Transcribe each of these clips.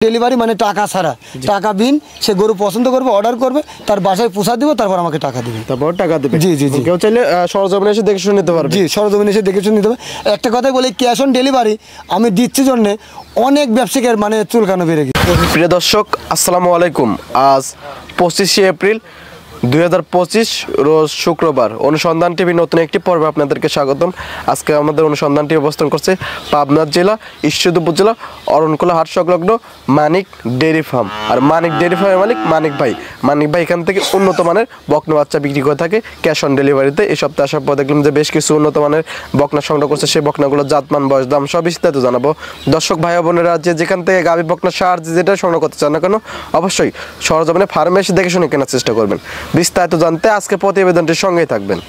Delivery মানে টাকা ছাড়া, টাকা বিন সে গরু পছন্দ করবে, অর্ডার করবে, তার বাসায় পৌঁছা দিব, তারপর আমাকে টাকা দিবে, তারপর টাকা দিবে। জি জি জি। কেউ চাইলে সরজমিনে এসে দেখে শুনে নিতে পারবে। জি, সরজমিনে এসে দেখে শুনে নিতে হবে। একটা কথাই বলি, ক্যাশ অন ডেলিভারি আমি দিচ্ছি জন্যে অনেক ব্যবসায়ীর মানে চুলকানো বেড়ে গেছে। প্রিয় দর্শক, আসসালামু আলাইকুম। আজ 25শে এপ্রিল 2025 রোজ শুক্রবার। অনুসন্ধান টিভি নতুন একটি পর্বে আপনাদেরকে স্বাগতম। আজকে আমাদের অনুসন্ধানটি অবস্থান করছে পাবনা জেলা ঈশ্বরদী উপজেলা অরণখোলা হাট সংলগ্ন মানিক ডেয়ারি ফার্ম। আর মানিক ডেয়ারি ফার্মের মালিক মানিক ভাই এখান থেকে উন্নত মানের বকনা বাচ্চা বিক্রি করে থাকে ক্যাশ অন ডেলিভারিতে। এই সপ্তাহে আসার পর দেখলাম যে বেশ কিছু উন্নত মানের বকনা সংগ্রহ করছে। সেই বকনাগুলো জাতমান, বয়স, দাম সব বিস্তারিত জানাবো। দর্শক ভাই বোনেরা যেখান থেকে গাভী বকনা সার যেটা সংগ্রহ করতে চান না কেন, অবশ্যই সরজমিনে ফার্মে এসে দেখে শুনে কেনার চেষ্টা করবেন। বিস্তারিত জানতে আজকে প্রতিবেদনটির সঙ্গেই থাকবেন।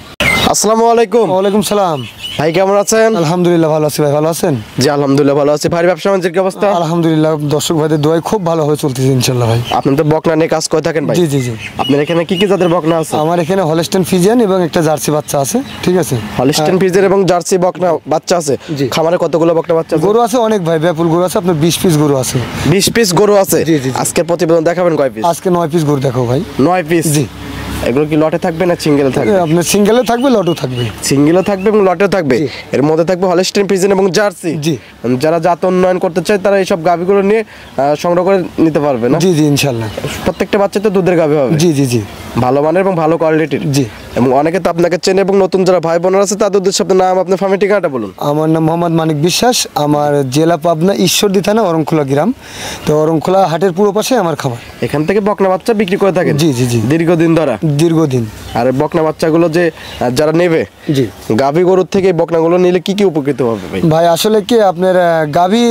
আসসালামু আলাইকুম। ওয়ালাইকুম সালাম। ভাই কেমন আছেন? আলহামদুলিল্লাহ ভালো আছি। ভাই ভালো আছেন? জি আলহামদুলিল্লাহ ভালো আছি। ভাই ব্যবসা বাণিজ্যের কি অবস্থা? আলহামদুলিল্লাহ, দর্শক ভাইদের দোয়ায় খুব ভালোভাবে চলতেছে ইনশাআল্লাহ। ভাই আপনি তো বকনা নিয়ে কাজ করে থাকেন ভাই? জি জি জি। আপনার এখানে কি কি জাতের বকনা আছে? আমার এখানে হলস্টেইন ফ্রিজিয়ান এবং একটা জার্সি বাচ্চা আছে। ঠিক আছে, হলস্টেইন ফ্রিজিয়ান এবং জার্সি বকনা বাচ্চা আছে। জি। খামারে কতগুলো বকনা বাচ্চা আছে? গরু আছে অনেক ভাই, ব্যাপুল গরু আছে, আপনার 20 পিস গরু আছে। 20 পিস গরু আছে। জি জি জি। আজকে প্রতিবেদন দেখাবেন কয় পিস? আজকে 9 পিস গরু দেখো ভাই। 9 পিস? জি। এগুলো কি লটে থাকবে না সিঙ্গেল থাকবে? আপনার সিঙ্গেলও থাকবে, লটও থাকবে। সিঙ্গেলও থাকবে এবং লটেও থাকবে। এর মধ্যে থাকবে হলস্টেইন ফ্রিজিয়ান এবং জার্সি। জি। যারা জাত উন্নয়ন করতে চায় তারা এইসব গাভীগুলো নিয়ে সংগ্রহ করে নিতে পারবে না? জি জি ইনশাআল্লাহ। প্রত্যেকটা বাচ্চা তো দুধের গাভী হবে? জি জি জি। ভালো মানের এবং ভালো কোয়ালিটির। জি। এবং অনেকে তো আপনাকে চেনে এবং নতুন যারা ভাই বোনেরা আছে তাদের উদ্দেশ্যে আপনার নাম, আপনার ফার্মের ঠিকানাটা বলুন। আমার নাম মোহাম্মদ মানিক বিশ্বাস। আমার জেলা পাবনা, ঈশ্বরদী থানা, অরণখোলা গ্রাম। তো অরণখোলা হাটের পুরো পাশে আমার খামার। এখান থেকে বকনা বাচ্চা বিক্রি করে থাকেন? জি জি জি। দীর্ঘদিন ধরে? দীর্ঘদিন। আর বকনা বাচ্চাগুলো যে যারা নেবে, জি, গাভী গরুর থেকে বকনাগুলো নিলে কি কি উপকৃত হবে ভাই? ভাই আসলে কি আপনার গাভী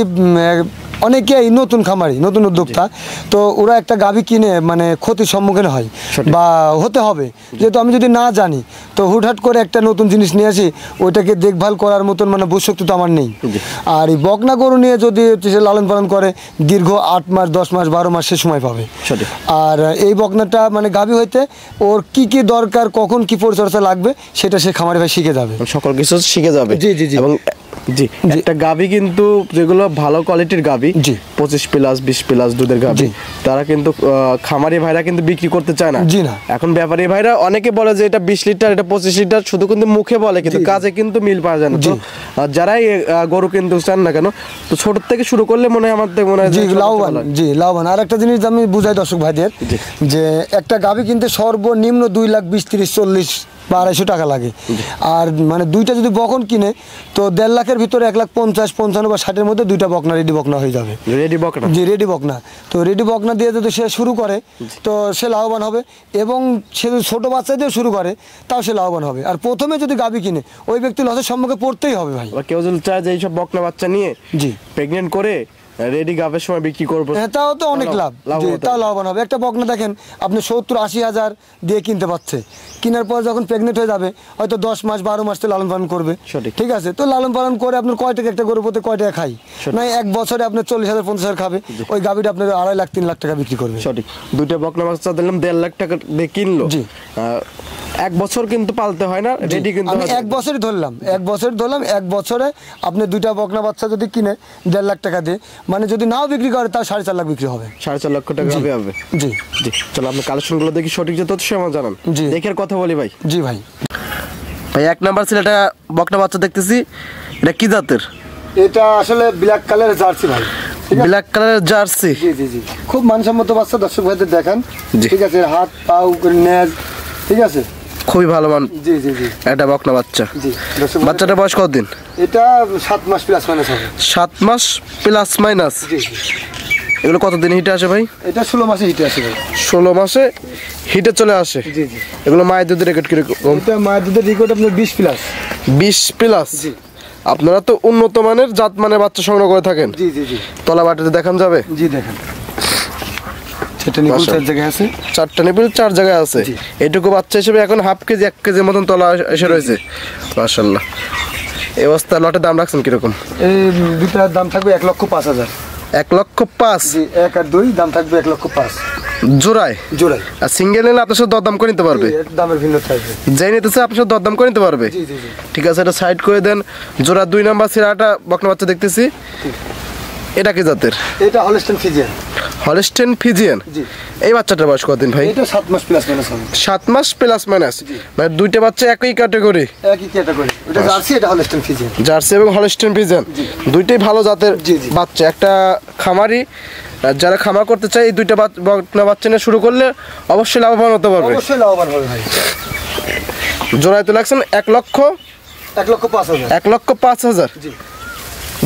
অনেকেই নতুন খামারি, নতুন উদ্যোক্তা, তো ওরা একটা গাভী কিনে মানে ক্ষতির সম্মুখীন হয় বা হতে হবে। যেহেতু আমি যদি না জানি তো হুটহাট করে একটা নতুন জিনিস নিয়ে আসি, ওইটাকে দেখভাল করার মতন মানে বুঝশক্তি তো আমার নেই। আর এই বকনা গরু নিয়ে যদি সে লালন পালন করে দীর্ঘ 8 মাস, 10 মাস, 12 মাস সে সময় পাবে। আর এই বকনাটা মানে গাভী হইতে ওর কি কি দরকার, কখন কি পরিচর্যা লাগবে সেটা সে খামারি ভাই শিখে যাবে, সকল কিছু শিখে যাবে। জি জি জি। এবং জি, একটা গাভী কিন্তু যেগুলো ভালো কোয়ালিটির গাভী, জি, 25 প্লাস 20 প্লাস দুধের গাভী, তারা কিন্তু খামারি ভাইরা কিন্তু বিক্রি করতে চায় না। জি না। এখন ব্যাপারী ভাইরা অনেকে বলে যে এটা 20 লিটার, এটা 25 লিটার, শুধু কিন্তু মুখে বলে, কিন্তু কাজে কিন্তু মিল পাওয়া যায় না। তো যারাই গরু কিনতে চান না কেন, তো ছোট থেকে শুরু করলে মনে হয় আমাদের মনে হয় জি লাভবান। জি লাভবান। আর একটা জিনিস আমি বুঝাই দর্শক ভাইদের, যে একটা গাভী কিনতে সর্বনিম্ন 2 লাখ 20, 30, 40 বা 250 টাকা লাগে। আর মানে দুইটা যদি বকন কিনে তো 1.5 লাখের ভিতরে 1,50,000, 55 বা 60-এর মধ্যে দুইটা বকনা, রেডি বকনা হয়ে যাবে। রেডি বকনা? জি রেডি বকনা। তো রেডি বকনা দিয়ে যদি সে শুরু করে তো সে লাভবান হবে, এবং সে যদি ছোটো বাচ্চা দিয়ে শুরু করে তাও সে লাভবান হবে। আর প্রথমে যদি গাভী কিনে ওই ব্যক্তি লসের সম্মুখে পড়তেই হবে ভাই। কেউ যদি চায় যে এইসব বকনা বাচ্চা নিয়ে জি প্রেগনেন্ট করে রেডি গাভের সময় বিক্রি করবো, হ্যাঁ তাও তো অনেক লাভ, তাও লাভবান হবে। একটা বকনা দেখেন আপনি 70-80 হাজার দিয়ে কিনতে পারছে, কেনার পর যখন প্রেগনেন্ট হয়ে যাবে হয়তো 10 মাস 12 মাস তো লালন পালন করবে। ঠিক আছে, তো লালন পালন করে আপনার কয় টাকা একটা গরু প্রতি কয় টাকা খাই না, 1 বছরে আপনার 40,000 50,000 খাবে, ওই গাভীটা আপনার 2.5 লাখ 3 লাখ টাকা বিক্রি করবে। সঠিক। দুইটা বকনা বাচ্চা দিলাম 1.5 লাখ টাকা দিয়ে কিনলো। জি। 1 বছর কিন্তু পালতে হয় না, রেডি কিন্তু আমি 1 বছরই ধরলাম, 1 বছরে আপনি দুইটা বকনা বাচ্চা যদি কিনে 1.5 লাখ টাকা দিয়ে, মানে যদি নাও বিক্রি করে তাও 4.5 লাখ বিক্রি হবে। 4.5 লক্ষ টাকা হবে। জি জি। চলো আপনি কালেকশনগুলো দেখি, সঠিক যে তথ্য আমার জানান। জি, দেখের কথা বলি ভাই। জি ভাই। ভাই 1 নাম্বার ছিল এটা বকনা বাচ্চা দেখতেছি, এটা কি জাতের? এটা আসলে ব্ল্যাক কালারের জার্সি ভাই। ব্ল্যাক কালারের জার্সি? জি জি জি। খুব মানসম্মত বাচ্চা, দর্শক ভাইদের দেখান। ঠিক আছে, হাত পাও নেজ, ঠিক আছে, খুবই ভালো মান। জি জি জি। এটা বকনা বাচ্চা। জি। বাচ্চাটা বয়স কতদিন? এটা 7 মাস প্লাস মাইনাস হবে। 7 মাস প্লাস মাইনাস? জি জি। এগুলো কতদিন হিটে আসে ভাই? এটা 16 মাসে হিটে আসে ভাই। 16 মাসে হিটে চলে আসে? জি জি। এগুলো মায়ের দুধের রেকর্ড কিরকম? এটা মায়ের দুধের রেকর্ড আপনার 20 প্লাস। 20 প্লাস? জি। আপনারা তো উন্নত মানের জাত মানের বাচ্চা সংগ্রহ করে থাকেন? জি জি জি। তলা বাটিতে দেখান যাবে? জি দেখেন, 4টা নিপুল 4 জায়গায় আছে। 4টা নিপুল 4 জায়গায় আছে। এইটুকু বাচ্চা হিসেবে এখন হাফ কেজি 1 কেজির মতন তলা এসে রয়েছে। মাশাআল্লাহ। এই অবস্থা লটের দাম রাখছেন কিরকম? এই দুটার দাম থাকবে 1,05,000। 1,05,000? জি, 1 আর 2 দাম থাকবে 1,05,000 জোড়ায়? জোড়ায়। আর সিঙ্গেল নিলে আপনার সাথে দরদাম করে নিতে পারবে? দামের ভিন্ন থাকবে, যেই নিতেছে আপনার সাথে দরদাম করে নিতে পারবে? জি জি জি। ঠিক আছে, এটা সাইড করে দেন। জোড়া 2 নাম্বার সিরাটা বকনা বাচ্চা দেখতেছি, এটা কি জাতের? এটা হলস্টেইন ফ্রিজিয়ান। Holstein Friesian. জি। এই বাচ্চাটার বয়স কতদিন ভাই? এটা 7 মাস প্লাস মাইনাস হবে। 7 মাস প্লাস মাইনাস, মানে দুইটা বাচ্চা একই ক্যাটাগরি। একই ক্যাটাগরি। এটা জার্সি, এটা হলস্টেইন ফ্রিজিয়ান। জার্সি এবং হলস্টেইন ফ্রিজিয়ান দুইটাই ভালো জাতের বাচ্চা। একটা খামারি যারা খামার করতে চায় এই দুইটা বাচ্চা নিয়ে শুরু করলে অবশ্যই লাভবান হতে পারবে। অবশ্যই লাভবান হবে ভাই। জোড়ায় তো লাগছেন 1,05,000। 1,05,000। জি।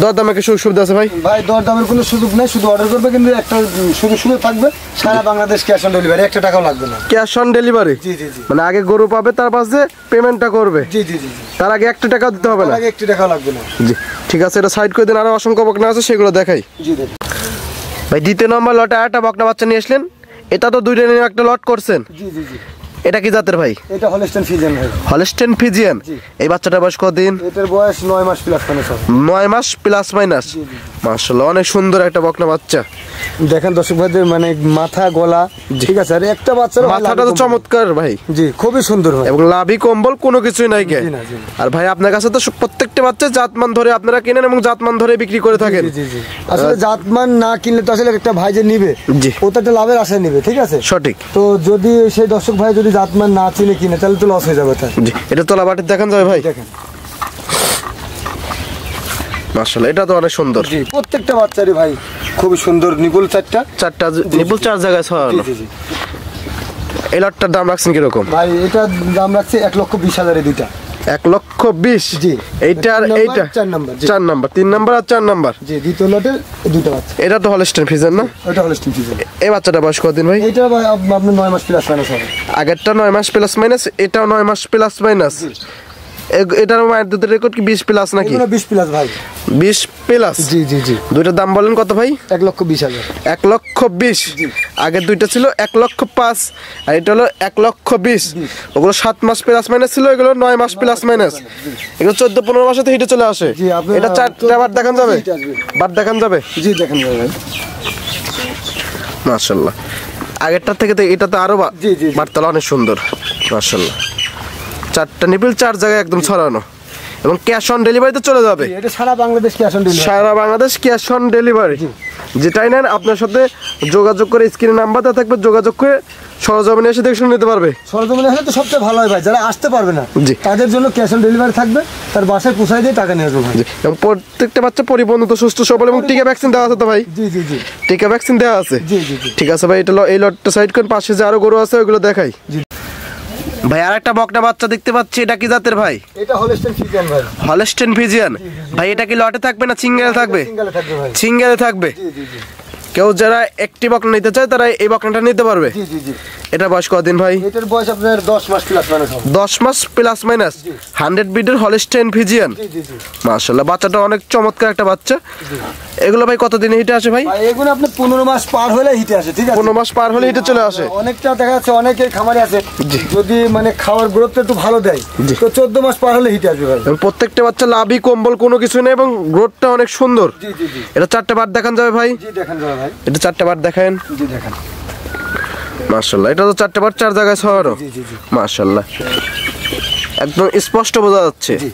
দরদামে কি সুযোগ সুবিধা আছে ভাই? ভাই দরদামের কোনো সুযোগ নেই, শুধু অর্ডার করবে, কিন্তু একটা সুযোগ থাকবে, সারা বাংলাদেশ ক্যাশ অন ডেলিভারি, 1 টাকাও লাগবে না। Cash on delivery? জি জি জি। মানে আগে গরু পাবে, তার পাশে পেমেন্টটা করবে? জি জি জি। তার আগে 1 টাকাও দিতে হবে না? আগে 1 টাকাও লাগবে না। জি ঠিক আছে, এটা সাইড করে দিন। আরো অসংখ্য বকনা আছে, সেগুলো দেখাই। জি দেখুন ভাই, দ্বিতীয় নম্বর লটে আরেকটা বকনা বাচ্চা নিয়ে আসলেন। এটা তো দুইটা নিয়ে একটা লট করছেন। জি জি জি। এটা কি জাতের ভাই? এটা হলস্টেইন ফ্রিজিয়ান ভাই। Holstein Friesian. এই বাচ্চাটার বয়স কতদিন? এটার বয়স 9 মাস প্লাস মাইনাস হবে। 9 মাস প্লাস মাইনাস। মাশাআল্লাহ, অনেক সুন্দর একটা বকনা বাচ্চা। দেখেন দর্শক ভাইদের, মানে মাথা গলা ঠিক আছে, আর একটা বাচ্চার মাথাটা তো চমৎকার ভাই। জি, খুবই সুন্দর ভাই, এবং লাভি কম্বল কোনো কিছুই নাই কে। জি না, জি না। আর ভাই আপনার কাছে তো প্রত্যেকটা বাচ্চা জাতমান ধরে আপনারা কিনেন এবং জাতমান ধরে বিক্রি করে থাকেন। জি জি জি। আসলে জাতমান না কিনলে তো আসলে একটা ভাই যে নিবে, জি, ও তো একটা লাভের আশায় নিবে, ঠিক আছে সঠিক। তো যদি সেই দর্শক ভাই যদি জাতমান না চিনে কিনে, তাহলে তো লস হয়ে যাবে তার। জি, এটা তোলা বাটি দেখান যাবে ভাই? দেখেন মাশাআল্লাহ, এটা তো অনেক সুন্দর। জি, প্রত্যেকটা বাচ্চারই ভাই খুবই সুন্দর। নিপুল চারটা নিপুল 4 জায়গায় ছড়ানো। জি জি। এই লটটার দাম রাখছেন কিরকম ভাই এটার দাম রাখছে 1,20,000 এ দুইটা। 1,20,000। জি। এইটা আর এইটা 4 নাম্বার। 4 নাম্বার, 3 নাম্বার আর 4 নাম্বার। জি, দ্বিতীয় লটের দুইটা বাচ্চা। এটা তো হলস্টেইন ফ্রিজিয়ান না? ওটা হলস্টেইন ফ্রিজিয়ান। এই বাচ্চাটা বয়স কতদিন ভাই? এটা ভাই আপনার 9 মাস প্লাস মাইনাস হবে। আগেরটা 9 মাস প্লাস মাইনাস, এটাও 9 মাস প্লাস মাইনাস। এটার মায়ের দুধের রেকর্ড কি 20 প্লাস নাকি? এগুলো 20 প্লাস ভাই। 20 প্লাস। জি জি জি। দুইটার দাম বলেন কত ভাই? 1,20,000। 1,20,000। আগের দুইটা ছিল 1,05,000 আর এটা হলো 1,20,000। ওগুলো 7 মাস প্লাস মাইনাস ছিল, এগুলো 9 মাস প্লাস মাইনাস। এগুলো 14-15 মাসে হিটে চলে আসে। জি, আপনি এটা 4টা বার দেখান যাবে? বার দেখান যাবে? জি দেখেন ভাই। মাশাআল্লাহ, আগেরটার থেকে তো এটা তো আরো জি জি। বার্তালা অনেক সুন্দর। মাশাআল্লাহ, 4টা নিপিল 4 জায়গায় একদম ছড়ানো এবং ক্যাশ অন ডেলিভারিতে চলে যাবে। এটা সারা বাংলাদেশ ক্যাশ অন ডেলিভারি। সারা বাংলাদেশ ক্যাশ অন ডেলিভারি। যেটাই নেন আপনার সাথে যোগাযোগ করে, স্ক্রিনে নাম্বারটা থাকবে, যোগাযোগ করে সরজমিনে এসে দেখে শুনে নিতে পারবে। সরজমিনে হলে তো সবচেয়ে ভালো হয় ভাই, যারা আসতে পারবে না জি, তাদের জন্য ক্যাশ অন ডেলিভারি থাকবে, তার বাসায় পৌঁছায় দিয়ে টাকা নিয়ে আসবে ভাই। এবং প্রত্যেকটা বাচ্চা পরিপূর্ণ তো সুস্থ সবল এবং টিকা ভ্যাকসিন দেওয়া আছে তো ভাই? জি জি জি। টিকা ভ্যাকসিন দেওয়া আছে? জি জি জি। ঠিক আছে ভাই, এটা এই লটটা সাইড করেন, পাশে যে আরো গরু আছে ওইগুলো দেখাই। জি ভাই, আরেকটা বকনা বাচ্চা দেখতে পাচ্ছি, এটা কি জাতের ভাই? এটা হলস্টেইন ফ্রিজিয়ান ভাই। Holstein Friesian. ভাই, এটা কি লটে থাকবে না সিঙ্গেলে থাকবে? সিঙ্গেলে থাকবে ভাই। সিঙ্গেলে থাকবে। জি জি জি। কেউ যারা একটি বকনা নিতে চায় তারা এই বকনাটা নিতে পারবে। জি জি জি। এটা বয়স কতদিন ভাই? এটার বয়স আপনার 10 মাস প্লাস মাইনাস হবে। 10 মাস প্লাস মাইনাস। 100 বিটের হলস্টেইন ফ্রিজিয়ান। জি জি জি। মাশাআল্লাহ, বাচ্চাটা অনেক চমৎকার একটা বাচ্চা। এগুলো ভাই কতদিনে হিটে আসে ভাই? ভাই এগুলো আপনি 15 মাস পার হলে হিটে আসে, ঠিক আছে? 15 মাস পার হলে হিটে চলে আসে। অনেকটা দেখা যাচ্ছে অনেকের খামারে আছে, যদি মানে খাওয়ার গ্রোথটা একটু ভালো দেয় তো 14 মাস পার হলে হিটে আসবে ভাই। এবং প্রত্যেকটা বাচ্চা লাভি কম্বল কোনো কিছু নেই এবং গ্রোথটা অনেক সুন্দর। জি জি জি। এটা 4টা বার দেখান যাবে ভাই? জি দেখেন যাবে ভাই। এটা 4টা বার দেখান। জি দেখেন। মাশাআল্লাহ, এটা তো 4টা বার 4 জায়গায় ছড়ানো। জি জি জি। মাশাআল্লাহ, একদম স্পষ্ট বোঝা যাচ্ছে। জি।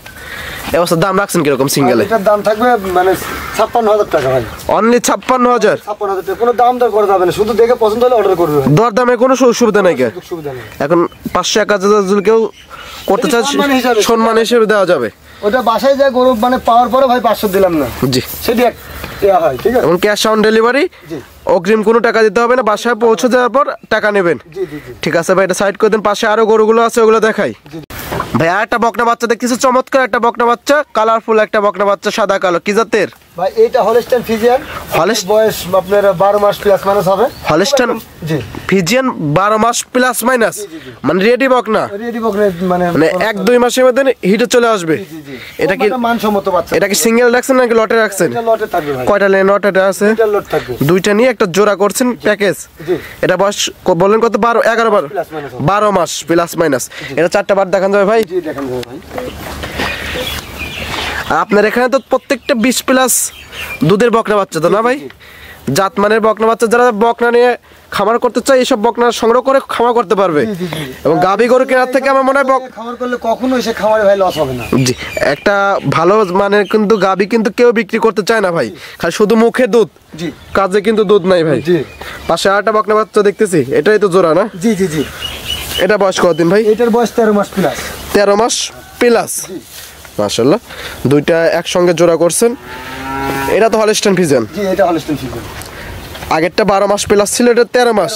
এই অবস্থা দাম রাখছেন কিরকম সিঙ্গেলে? এটার দাম থাকবে মানে 56,000 টাকা ভাই। অনলি 56,000? 56,000 টাকা। কোনো দাম দর করা যাবে না, শুধু দেখে পছন্দ হলে অর্ডার করবে ভাই। দরদামে কোনো সুবিধা নাই কে? সুবিধা নেই। এখন 500-1000 যদি কেউ করতে চায় সম্মান হিসেবে দেওয়া যাবে। ওটা বাসায় যায় গরু মানে পাওয়ার পরে ভাই 500 দিলাম না, জি, সেটি এক দেয়া হয়, ঠিক আছে? এবং ক্যাশ অন ডেলিভারি, জি। অগ্রিম কোনো টাকা দিতে হবে না, বাসায় পৌঁছে যাওয়ার পর টাকা নেবেন। জি জি জি। ঠিক আছে ভাই, এটা সাইড করে দেন, পাশে আরো গরুগুলো আছে ওগুলো দেখাই। ভাই, আর একটা বকনা বাচ্চা দেখতেছি, চমৎকার একটা বকনা বাচ্চা, কালারফুল একটা বকনা বাচ্চা, সাদা কালো, কি জাতের ভাই? এটা হলস্টেইন ফ্রিজিয়ান। বয়স আপনার 12 মাস প্লাস মাইনাস হবে। হলস্টেইন জি ফ্রিজিয়ান 12 মাস প্লাস মাইনাস, মানে রেডি বকনা, রেডি বকনা, মানে 1-2 মাসের মধ্যে হিটে চলে আসবে। এটা কি মানসম্মত বাচ্চা? এটা কি সিঙ্গেল রাখছেন নাকি লটে রাখছেন? এটা লটে থাকবে ভাই। কয়টা লেন লট এটা আছে? দুইটা লট থাকবে। দুইটা নিয়ে একটা জোড়া করছেন প্যাকেজ। জি। এটা বয়স বলেন কত? 12 মাস প্লাস মাইনাস। এটা 4টা বার দেখান যাবে ভাই? জি দেখেন ভাই। আর আপনার এখানে তো প্রত্যেকটা 20 প্লাস দুধের বকনা বাচ্চা তো না ভাই? জাতমানের বকনা বাচ্চা, যারা বকনা নিয়ে খামার করতে চায় এইসব বকনা সংগ্রহ করে খামার করতে পারবে। এবং গাভী গরু কেনার থেকে আমার মনে হয় খামার করলে কখনোই সে খামারে ভাই লস হবে না। জি, একটা ভালো মানের কিন্তু গাভী কিন্তু কেউ বিক্রি করতে চায় না ভাই, খালি শুধু মুখে দুধ, জি কাজে কিন্তু দুধ নাই ভাই। জি, পাশে আরেকটা বকনা বাচ্চা দেখতেছি, এটাই তো জোড়া না? জি জি জি। এটা বয়স কতদিন ভাই? এটার বয়স 13 মাস প্লাস। 13 মাস প্লাস, মাশাআল্লাহ। দুইটা একসঙ্গে জোড়া করছেন। এটা তো হলস্টাইন ফ্রিজিয়ান। জি, এটা হলস্টাইন ফ্রিজিয়ান। আগেরটা 12 মাস প্লাস ছিল, এটা 13 মাস।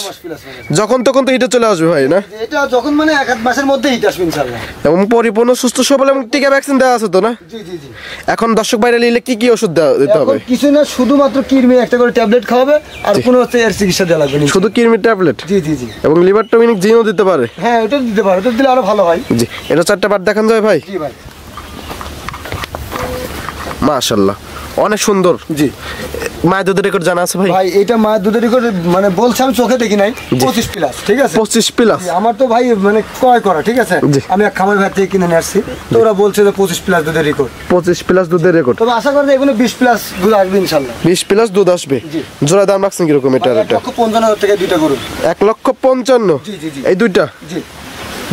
যখন তখন তো হিটে চলে আসবে ভাই না? এটা যখন মানে 1-1 মাসের মধ্যে হিট আসবে ইনশাআল্লাহ। এবং পরিপূর্ণ সুস্থ সবল এবং টিকা ভ্যাকসিন দেওয়া আছে তো না? জি জি জি। এখন দর্শক ভাইরা নিলে কি কি ওষুধ দিতে হবে? কিছু না, শুধুমাত্র কৃমি একটা করে ট্যাবলেট খাওয়াবে, আর কোনো হচ্ছে এর চিকিৎসা দেওয়া লাগবে না। শুধু কিরমি ট্যাবলেট? জি জি জি। এবং লিভার টনিক জিনও দিতে পারে? হ্যাঁ, ওটা দিতে পারে, ওটা দিলে আরো ভালো হয়। জি, এটা 4টা পার্ট দেখান যায় ভাই? জি ভাই। মাশাআল্লাহ, অনেক সুন্দর। জি। মায়ের দুধের রেকর্ড জানা আছে ভাই? ভাই এটা মায়ের দুধের রেকর্ড মানে বলছে, আমি চোখে দেখি নাই, 25 প্লাস। ঠিক আছে, 25 প্লাস। আমার তো ভাই মানে ক্রয় করা, ঠিক আছে, জি। আমি এক খামার ভাই থেকে কিনে নিয়ে আসছি, তো ওরা বলছে যে 25 প্লাস দুধের রেকর্ড। 25 প্লাস দুধের রেকর্ড। তবে আশা করি এগুলো 20 প্লাস দুধ আসবে ইনশাআল্লাহ। 20 প্লাস দুধ আসবে। জি। জোড়া দাম রাখছেন কিরকম এটা? 1,55,000 টাকা দুইটা গরু। 1,55,000? জি জি জি। এই দুইটা জি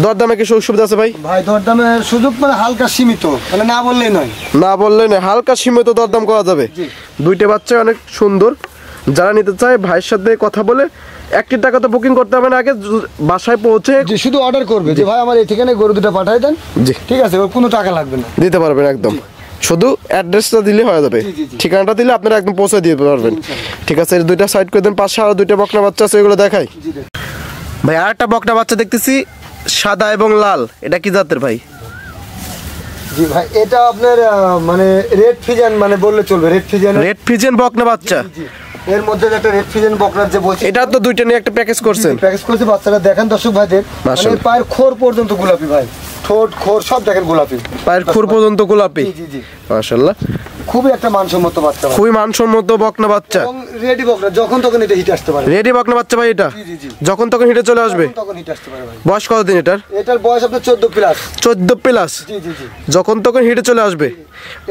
দরদামে কি সুযোগ সুবিধা আছে ভাই? ভাই, দরদামের সুযোগ মানে হালকা সীমিত, মানে না বললেই নয়। না বললে না, হালকা সীমিত দরদাম করা যাবে। জি। দুইটা বাচ্চা অনেক সুন্দর। যারা নিতে চায় ভাইয়ের সাথে কথা বলে 1 টাকা তো বুকিং করতে হবে না, আগে বাসায় পৌঁছে যে শুধু অর্ডার করবে যে ভাই আমার এই ঠিকানায় গরু দুটো পাঠিয়ে দেন, জি ঠিক আছে, ওর কোনো টাকা লাগবে না। দিতে পারবেন একদম। শুধু অ্যাড্রেসটা দিলে হয়ে যাবে, জি, জি, জি। ঠিকানাটা দিলে আপনারা একদম পৌঁছে দিয়ে পারবেন। ঠিক আছে, এই দুইটা সাইড করে দেন। পাশে আরো দুইটা বকনা বাচ্চা আছে, এগুলো দেখাই। জি দেখ। ভাই আরেকটা বকনা বাচ্চা দেখতেছি, সাদা এবং লাল, এটা কি জাতের ভাই? জি ভাই, এটা আপনার মানে রেড ফিজিয়ান মানে বললে চলবে, রেড ফিজিয়ান। রেড ফিজিয়ান বকনা বাচ্চা। জি, এর মধ্যে যে একটা রেড ফিজিয়ান বকনার যে বলছি, এটা তো দুইটা নিয়ে একটা প্যাকেজ করছেন। প্যাকেজ করেছে। বাচ্চারা দেখেন দর্শক ভাইদের, মানে মাশাআল্লাহ। পায়ের খোর পর্যন্ত গোলাপি ভাই, ঠোঁট খোর সব দেখেন গোলাপি, পায়ের খুর পর্যন্ত গোলাপি। জি জি জি। মাশাআল্লাহ, খুবই একটা মানসম্মত বাচ্চা ভাই। খুবই মানসম্মত বকনা বাচ্চা। এবং রেডি বকনা, যখন তখন এটা হিট আসতে পারে। রেডি বকনা বাচ্চা ভাই এটা? জি জি জি। যখন তখন হিটে চলে আসবে। যখন তখন হিট আসতে পারে ভাই। বয়স কতদিন এটার? এটার বয়স আপনার 14 প্লাস। 14 প্লাস। জি জি জি। যখন তখন হিটে চলে আসবে।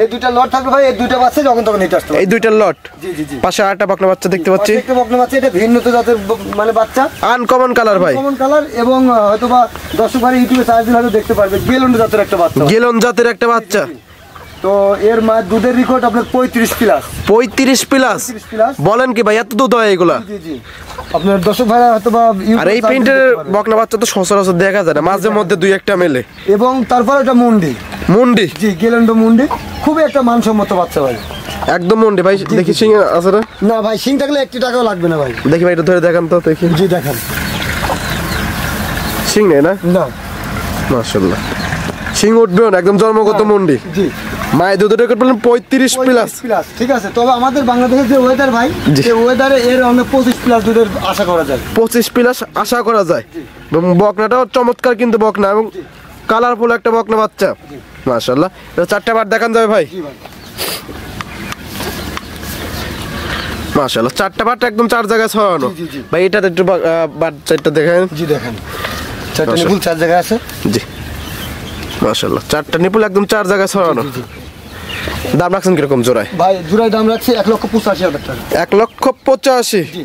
এই দুইটা লট থাকবে ভাই, এই দুইটা বাচ্চা যখন তখন হিট আসতে পারে। এই দুইটার লট। জি জি জি। পাশে আরেকটা বকনা বাচ্চা দেখতে পাচ্ছি, প্রত্যেকটা বকনা বাচ্চা এটা ভিন্ন তো জাতের মানে বাচ্চা, আনকমন কালার ভাই, কমন কালার। এবং হয়তো বা দর্শক ভাই ইউটিউবে সার্চ দিলে হয়তো দেখতে পারবে, গেলন্ড জাতের একটা বাচ্চা। গেলন জাতের একটা বাচ্চা। তো এর মায়ের দুধের রেকর্ড আপনার 35 প্লাস। 35 প্লাস? 35 প্লাস। বলেন কি ভাই, এত দুধ হয় এগুলা? জি জি। আপনার দর্শক ভাইরা হয়তো বা আর এই প্রিন্টের বকনা বাচ্চা তো সচরাচর দেখা যায় না, মাঝে মধ্যে দুই একটা মেলে। এবং তারপর এটা মুন্ডি। মুন্ডি? জি, গেলন্ড মুন্ডি, খুবই একটা মানসম্মত বাচ্চা ভাই, একদম মুন্ডি ভাই। দেখি সিং আছে না? না ভাই, সিং থাকলে 1 টাকাও লাগবে না ভাই। দেখি ভাই, এটা ধরে দেখান তো দেখি। জি দেখেন, সিং নেই না? না। মাশাআল্লাহ, সিং উঠবেও না, একদম জন্মগত মুন্ডি। জি, মায়ের দুধের রেকর্ড বললেন 35 প্লাস। প্লাস। ঠিক আছে, তবে আমাদের বাংলাদেশের যে ওয়েদার ভাই, জি। এই ওয়েদারে এর অনেক 25 প্লাস দুধের আশা করা যায়। 25 প্লাস আশা করা যায়। এবং বকনাটাও চমৎকার কিন্তু বকনা, এবং কালারফুল একটা বকনা বাচ্চা। মাশাআল্লাহ, এটা 4টা বার দেখান যাবে ভাই? জি ভাই। মাশাআল্লাহ, 4টা বার একদম 4 জায়গায় ছড়ানো। জি, জি, জি। ভাই এটাতে একটু বাচ্চাটা দেখেন। জি দেখেন, 4টা নিপুল 4 জায়গায় আছে। জি, মাশাআল্লাহ, 4টা নিপুল একদম 4 জায়গায় ছড়ানো। দাম রাখছেন কিরকম জোড়ায়? ভাই জোড়ায় দাম রাখছি 1,85,000 টাকা। 1,85,000? জি।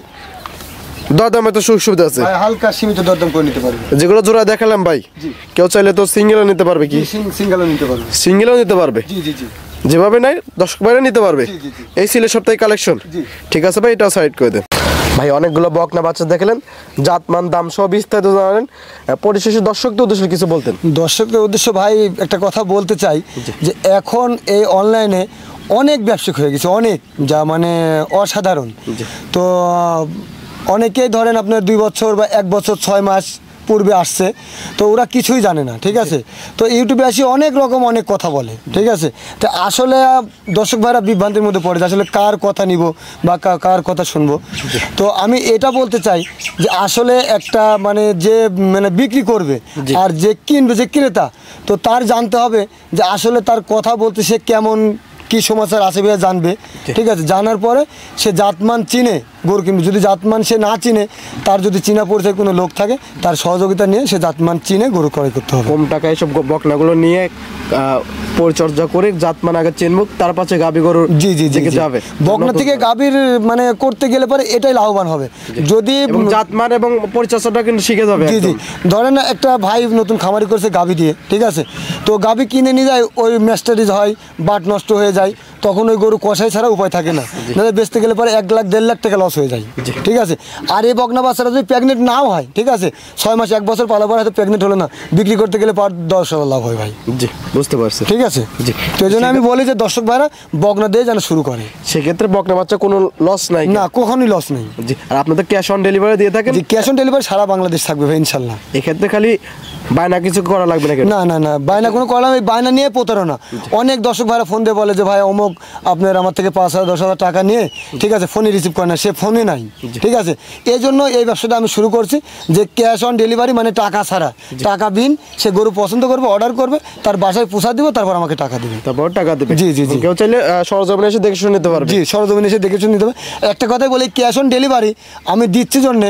দরদামে তো সুযোগ সুবিধা আছে? ভাই হালকা সীমিত দরদাম করে নিতে পারবে। যেগুলো জোড়া দেখালাম ভাই, জি। কেউ চাইলে তো সিঙ্গেলও নিতে পারবে কি? সিঙ্গেলও নিতে পারবে। সিঙ্গেলও নিতে পারবে, জি জি জি। যেভাবে নাই দর্শক ভাইরা নিতে পারবে। জি, জি, জি। এই ছিল সপ্তাহে কালেকশন। জি। ঠিক আছে ভাই, এটা সাইড করে দেন। ভাই অনেকগুলো বকনা বাচ্চা দেখলেন, জাতমান দাম সব বিস্তারিত জানালেন। পরিশেষে দর্শকদের উদ্দেশ্যে কিছু বলতেন? দর্শকদের উদ্দেশ্য ভাই একটা কথা বলতে চাই, যে এখন এই অনলাইনে অনেক ব্যবসায়িক হয়ে গেছে, অনেক, যা মানে অসাধারণ। তো অনেকেই ধরেন আপনার 2 বছর বা 1 বছর 6 মাস পূর্বে আসছে, তো ওরা কিছুই জানে না। ঠিক আছে, তো ইউটিউবে আসি অনেক রকম অনেক কথা বলে। ঠিক আছে, তো আসলে দর্শক ভাইরা বিভ্রান্তির মধ্যে পড়ে যায়, আসলে কার কথা নিব বা কার কথা শুনবো। তো আমি এটা বলতে চাই যে আসলে একটা মানে যে মানে বিক্রি করবে আর যে কিনবে, যে ক্রেতা, তো তার জানতে হবে যে আসলে তার কথা বলতে সে কেমন, কি সমাচার আছে ভাইয়া জানবে। ঠিক আছে, জানার পরে সে জাতমান চিনে গরু কিনবে। যদি জাতমান সে না চিনে, তার যদি চীনা পরিচয় কোনো লোক থাকে, তার সহযোগিতা নিয়ে সে জাতমান চিনে গরু ক্রয় করতে হবে। কম টাকায় সব বকনাগুলো নিয়ে পরিচর্যা করে জাতমান আগে চিনবো, তার পাশে গাভী গরুর জি জি জি দিকে জি। যাবে। বকনা থেকে গাভীর মানে করতে গেলে পরে এটাই লাভবান হবে যদি এবং জাতমান এবং পরিচর্যাটা কিন্তু শিখে যাবে জি জি। একদম। ধরেন একটা ভাই নতুন খামারি করছে গাভী দিয়ে, ঠিক আছে, তো গাভী কিনে নিয়ে যায়, ওই ম্যাস্টারিজ হয়, বাট নষ্ট হয়ে যায়, তখন ওই গরু কষাই ছাড়া উপায় থাকে না, নাহলে বেচতে গেলে পরে 1 লাখ 1.5 লাখ টাকা লস হয়ে যায়, ঠিক আছে। আর এই বকনা বাচ্চারা যদি প্রেগনেন্ট নাও হয়, ঠিক আছে, 6 মাস 1 বছর পালা পরে হয়তো প্রেগনেন্ট হলো না, বিক্রি করতে গেলে পার 10,000 লাভ হয় ভাই। জি, বুঝতে পারছি। ঠিক আছে জি। তো এই জন্য আমি বলি যে দর্শক ভাইরা বকনা দিয়ে যেন শুরু করে। সেক্ষেত্রে বকনা বাচ্চা কোনো লস নাই না, কখনোই লস নেই। জি। আর আপনাদের ক্যাশ অন ডেলিভারি দিয়ে থাকেন? যে ক্যাশ অন ডেলিভারি সারা বাংলাদেশ থাকবে ভাই ইনশাল্লাহ। এক্ষেত্রে খালি বায়না কিছু করা লাগবে নাকি? না না না, বায়না কোনো করলাম, এই বায়না নিয়ে প্রতারণা। অনেক দর্শক ভাইরা ফোন দিয়ে বলে যে ভাই অমুক আপনার আমার থেকে 5,000 10,000 টাকা নিয়ে, ঠিক আছে, ফোনই রিসিভ করে না, সে ফোনে নাই, ঠিক আছে। এই জন্য এই ব্যবসাটা আমি শুরু করছি যে ক্যাশ অন ডেলিভারি, মানে টাকা ছাড়া, টাকা বিন, সে গরু পছন্দ করবে, অর্ডার করবে, তার বাসায় পৌঁছা দিব, তারপর আমাকে টাকা দেবে। তারপর টাকা দেবে? জি জি জি। কেউ চাইলে সরজমিনে এসে দেখে শুনে নিতে পারবে? জি, সরজমিনে এসে দেখে শুনে নিতে হবে। একটা কথাই বলি, ক্যাশ অন ডেলিভারি আমি দিচ্ছি জন্যে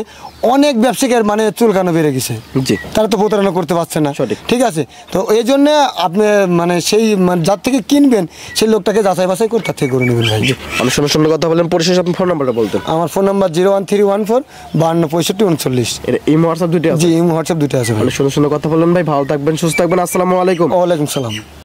অনেক ব্যবসায়ীর মানে চুলকানো বেড়ে গেছে, জি। তারা তো প্রতারণা করতে পারছে না, সঠিক। ঠিক আছে। তো এই জন্যে আপনি মানে সেই যার থেকে কিনবেন সেই লোকটাকে যাচাই বাছাই করে তার থেকে করে নেবেন ভাই। আমি শুনে শুনে কথা বললেন, পরিশেষে আপনার ফোন নাম্বারটা বলতেন। আমার ফোন নাম্বার 01314 52 65 39। এটা এই হোয়াটসঅ্যাপ দুইটা আছে? জি, হোয়াটসঅ্যাপ দুটো আছে ভাই। অনেক সুন্দর সুন্দর কথা বললেন ভাই, ভালো থাকবেন, সুস্থ থাকবেন, আসসালামু আলাইকুম। ওয়ালাইকুম সালাম।